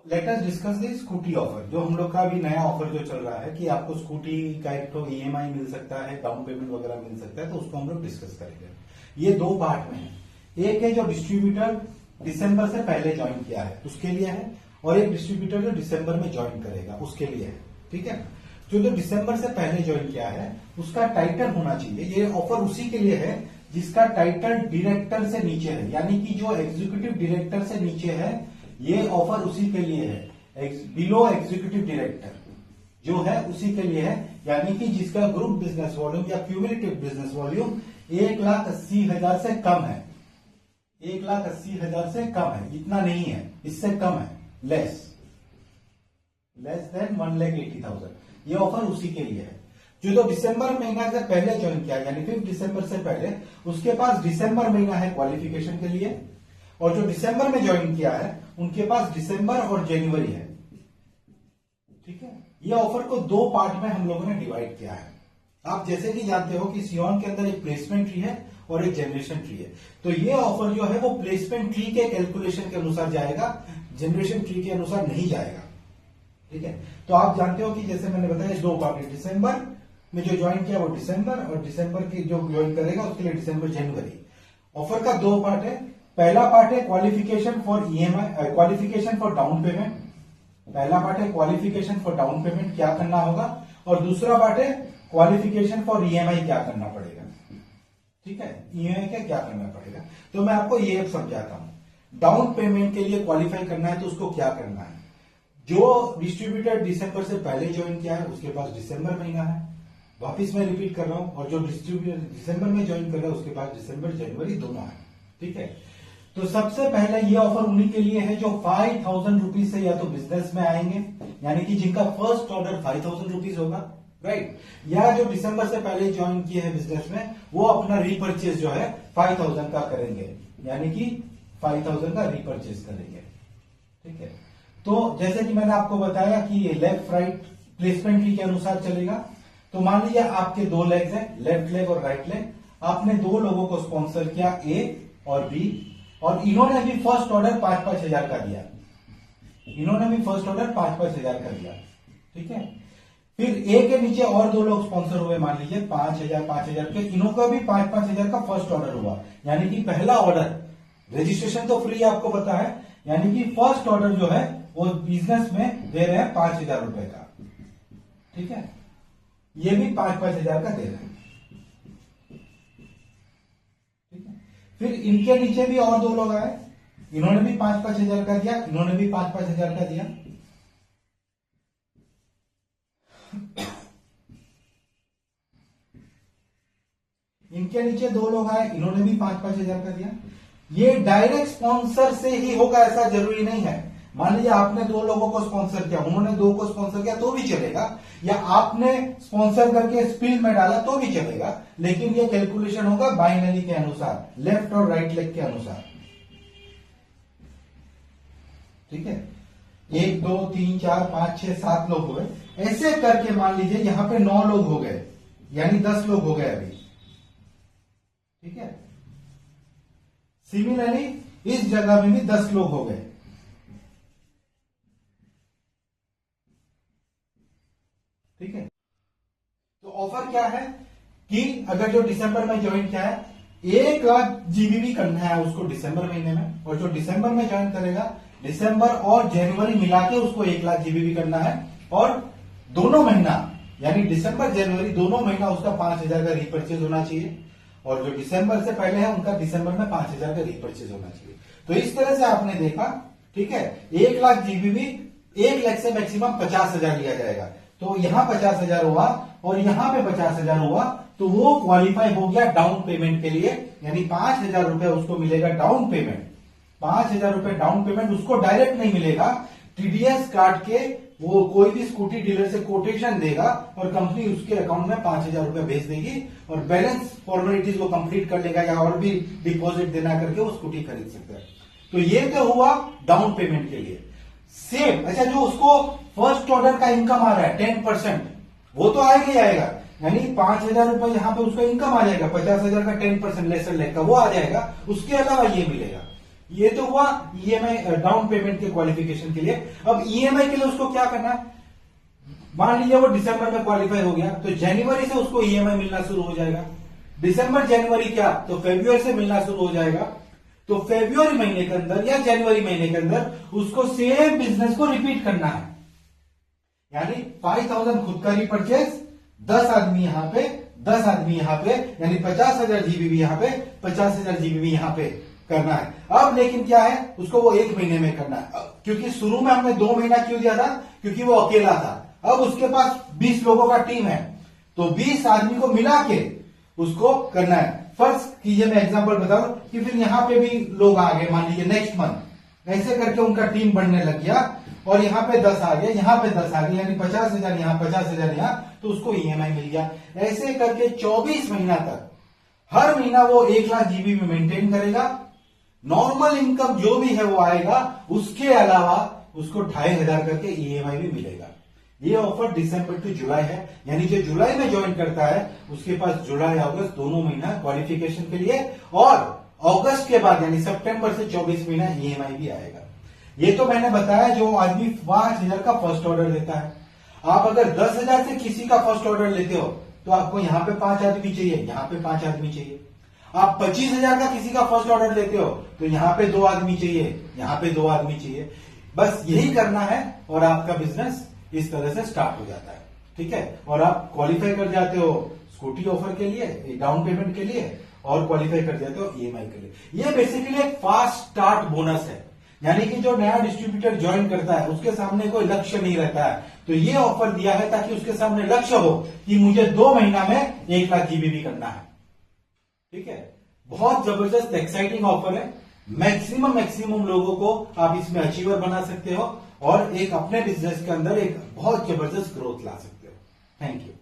Let us discuss the scooty offer. जो हम लोग का अभी नया ऑफर जो चल रहा है कि आपको स्कूटी का एक तो ईएमआई मिल सकता है, डाउन पेमेंट वगैरह मिल सकता है, तो उसको हम लोग डिस्कस करेंगे। ये दो पार्ट में है। एक है जो डिस्ट्रीब्यूटर दिसंबर से पहले ज्वाइन किया है उसके लिए है, और एक डिस्ट्रीब्यूटर जो दिसंबर में ज्वाइन करेगा उसके लिए है। ठीक है, जो दिसंबर से पहले ज्वाइन किया है उसका टाइटल होना चाहिए। ये ऑफर उसी के लिए है जिसका टाइटल डायरेक्टर से नीचे है, यानी कि जो एग्जीक्यूटिव डायरेक्टर से नीचे है, ये ऑफर उसी के लिए है। बिलो एग्जीक्यूटिव डायरेक्टर जो है उसी के लिए है, यानी कि जिसका ग्रुप बिजनेस वॉल्यूम या क्यूमुलेटिव बिजनेस वॉल्यूम 1,80,000 से कम है। 1,80,000 से कम है, इतना नहीं है, इससे कम है, लेस देन 1,80,000। ये ऑफर उसी के लिए है जो दिसंबर महीना से पहले ज्वाइन किया, यानी 5 दिसंबर से पहले, उसके पास दिसंबर महीना है क्वालिफिकेशन के लिए, और जो दिसंबर में ज्वाइन किया है उनके पास दिसंबर और जनवरी है। ठीक है, ये ऑफर को दो पार्ट में हम लोगों ने डिवाइड किया है। आप जैसे कि जानते हो कि सियोन के अंदर एक प्लेसमेंट ट्री है और एक जनरेशन ट्री है, तो ये ऑफर जो है वो प्लेसमेंट ट्री के कैलकुलेशन के अनुसार जाएगा, जनरेशन ट्री के अनुसार नहीं जाएगा। ठीक है, तो आप जानते हो कि जैसे मैंने बताया दो पार्ट है, दिसंबर में जो ज्वाइन किया वो दिसंबर, और दिसंबर की जो ज्वाइन करेगा उसके लिए दिसंबर जनवरी। ऑफर का दो पार्ट है। पहला पार्ट है qualification for EMI, qualification for down payment. पहला पार्ट है क्वालिफिकेशन फॉर डाउन पेमेंट, क्या करना होगा, और दूसरा पार्ट है क्वालिफिकेशन फॉर ईएमआई, क्या करना पड़ेगा। ठीक है, ईएमआई का क्या करना पड़ेगा, तो मैं आपको ये समझाता हूं। डाउन पेमेंट के लिए क्वालिफाई करना है तो उसको क्या करना है। जो डिस्ट्रीब्यूटर दिसंबर से पहले ज्वाइन किया है उसके पास दिसंबर महीना है, वापिस मैं रिपीट कर रहा हूं, और जो डिस्ट्रीब्यूटर दिसंबर में ज्वाइन कर रहा है उसके पास दिसंबर जनवरी दोनों है। ठीक है, तो सबसे पहले ये ऑफर उन्हीं के लिए है जो 5,000 रुपीज से या तो बिजनेस में आएंगे, यानी कि जिनका फर्स्ट ऑर्डर 5,000 रुपीज होगा, राइट, या जो दिसंबर से पहले ज्वाइन किए हैं बिजनेस में, वो अपना रीपर्चेज जो है 5,000 का करेंगे, यानी कि 5,000 का रीपर्चेज करेंगे। ठीक है, तो जैसे कि मैंने आपको बताया कि ये लेफ्ट राइट प्लेसमेंट ट्री के अनुसार चलेगा। तो मान लीजिए आपके दो लेग्स हैं, लेफ्ट लेग और राइट लेग, आपने दो लोगों को स्पॉन्सर किया, ए और बी, और इन्होंने भी फर्स्ट ऑर्डर 5-5 हजार का दिया। इन्होंने भी फर्स्ट ऑर्डर 5-5 हजार का दिया। ठीक है, फिर ए के नीचे और दो लोग स्पॉन्सर हुए, मान लीजिए 5,000 के, इन्होंने भी 5-5 हजार का फर्स्ट ऑर्डर हुआ, यानी कि पहला ऑर्डर, रजिस्ट्रेशन तो फ्री आपको पता है, यानी कि फर्स्ट ऑर्डर जो है वो बिजनेस में दे रहे हैं 5,000 रुपए का। ठीक है, ये भी 5-5 हजार का दे रहे हैं। ठीक है, फिर इनके नीचे भी और दो लोग आए, इन्होंने भी 5-5 हजार का दिया, इन्होंने भी 5-5 हजार का दिया। इनके नीचे दो लोग आए, इन्होंने भी 5-5 हजार का दिया। ये डायरेक्ट स्पॉन्सर से ही होगा ऐसा जरूरी नहीं है। मान लीजिए आपने दो लोगों को स्पॉन्सर किया, उन्होंने दो को स्पॉन्सर किया तो भी चलेगा, या आपने स्पॉन्सर करके स्पिल में डाला तो भी चलेगा, लेकिन ये कैलकुलेशन होगा बाइनरी के अनुसार, लेफ्ट और राइट लेग के अनुसार। ठीक है, 1 2 3 4 5 6 7 लोग हो गए, ऐसे करके मान लीजिए यहां पे 9 लोग हो गए, यानी 10 लोग हो गए अभी। ठीक है, सिमिलरली इस जगह में भी 10 लोग हो गए। ठीक है, तो ऑफर क्या है कि अगर जो दिसंबर में ज्वाइन किया है 1 लाख जीबीबी करना है उसको दिसंबर महीने में, और जो दिसंबर में ज्वाइन करेगा दिसंबर और जनवरी मिला के उसको 1 लाख जीबीबी करना है, और दोनों महीना यानी दिसंबर जनवरी दोनों महीना उसका 5,000 का रीपर्चेज होना चाहिए, और जो दिसंबर से पहले है उनका दिसंबर में 5,000 का रीपर्चेज होना चाहिए। तो इस तरह से आपने देखा। ठीक है, 1 लाख जीबीबी 1 लाख से मैक्सिमम 50,000 लिया जाएगा, तो यहां 50,000 हुआ और यहां पे 50,000 हुआ, तो वो क्वालिफाई हो गया डाउन पेमेंट के लिए, यानी 5,000 रुपए उसको मिलेगा डाउन पेमेंट। 5,000 रुपए डाउन पेमेंट उसको डायरेक्ट नहीं मिलेगा, टीडीएस काट के वो कोई भी स्कूटी डीलर से कोटेशन देगा और कंपनी उसके अकाउंट में 5,000 रुपए भेज देगी, और बैलेंस फॉर्मेलिटीज वो कंप्लीट कर लेगा, या और भी डिपॉजिट देना करके वो स्कूटी खरीद सकता है। तो ये तो हुआ डाउन पेमेंट के लिए। सेम अच्छा, जो उसको फर्स्ट ऑर्डर का इनकम आ रहा है 10%, वो तो आएगा ही आएगा, यानी 5,000 रुपए यहां पे उसका इनकम आ जाएगा, 50,000 का 10% लेसर लेग का वो आ जाएगा, उसके अलावा ये मिलेगा। ये तो हुआ ईएमआई डाउन पेमेंट के क्वालिफिकेशन के लिए। अब ईएमआई के लिए उसको क्या करना है, मान लीजिए वो दिसंबर में क्वालिफाई हो गया तो जनवरी से उसको ईएमआई मिलना शुरू हो जाएगा। दिसंबर जनवरी क्या तो फरवरी से मिलना शुरू हो जाएगा। तो फरवरी महीने के अंदर या जनवरी महीने के अंदर उसको सेम बिजनेस को रिपीट करना है, यानी 5000 खुद का रिपर्चेस, 10 आदमी यहां पे, 10 आदमी यहां पे, यानी 50,000 जीबीबी यहां पे, 50,000 जीबीबी यहां पे करना है। अब लेकिन क्या है, उसको वो 1 महीने में करना है, क्योंकि शुरू में हमने 2 महीना क्यों दिया था, क्योंकि वो अकेला था। अब उसके पास 20 लोगों का टीम है, तो 20 आदमी को मिला के उसको करना है। फर्स्ट कीजिए, मैं एग्जांपल बता रहा हूं कि फिर यहां पे भी लोग आ गए, मान लीजिए नेक्स्ट मंथ, ऐसे करके उनका टीम बढ़ने लग गया और यहाँ पे 10 आ गए, यहाँ पे 10 आ गए, यानी 50,000 यहाँ, 50,000 यहाँ, तो उसको ईएमआई मिल गया। ऐसे करके 24 महीना तक हर महीना वो 1 लाख जीबी में मेंटेन करेगा। नॉर्मल इनकम जो भी है वो आएगा, उसके अलावा उसको 2,500 करके ईएमआई भी मिलेगा। ये ऑफर दिसंबर टू जुलाई है, यानी जो जुलाई में ज्वाइन करता है उसके पास जुलाई अगस्त दोनों महीना क्वालिफिकेशन के लिए, और अगस्त के बाद यानी सितंबर से 24 महीना ईएमआई भी आएगा। ये तो मैंने बताया जो आदमी 5,000 का फर्स्ट ऑर्डर देता है। आप अगर 10,000 से किसी का फर्स्ट ऑर्डर लेते हो तो आपको यहां पे 5 आदमी चाहिए, यहां पे 5 आदमी चाहिए। आप 25,000 का किसी का फर्स्ट ऑर्डर लेते हो तो यहां पे 2 आदमी चाहिए, यहां पे 2 आदमी चाहिए। बस यही करना है और आपका बिजनेस इस तरह से स्टार्ट हो जाता है, ठीक है। और आप क्वालिफाई कर जाते हो स्कूटी ऑफर के लिए, डाउन पेमेंट के लिए, और क्वालिफाई कर जाते हो ईएमआई के लिए। ये बेसिकली एक फास्ट स्टार्ट बोनस है, यानी कि जो नया डिस्ट्रीब्यूटर ज्वाइन करता है उसके सामने कोई लक्ष्य नहीं रहता है, तो ये ऑफर दिया है ताकि उसके सामने लक्ष्य हो कि मुझे 2 महीना में 1 लाख जीबीबी करना है, ठीक है। बहुत जबरदस्त एक्साइटिंग ऑफर है, मैक्सिमम लोगों को आप इसमें अचीवर बना सकते हो और एक अपने बिजनेस के अंदर एक बहुत जबरदस्त ग्रोथ ला सकते हो। Thank you.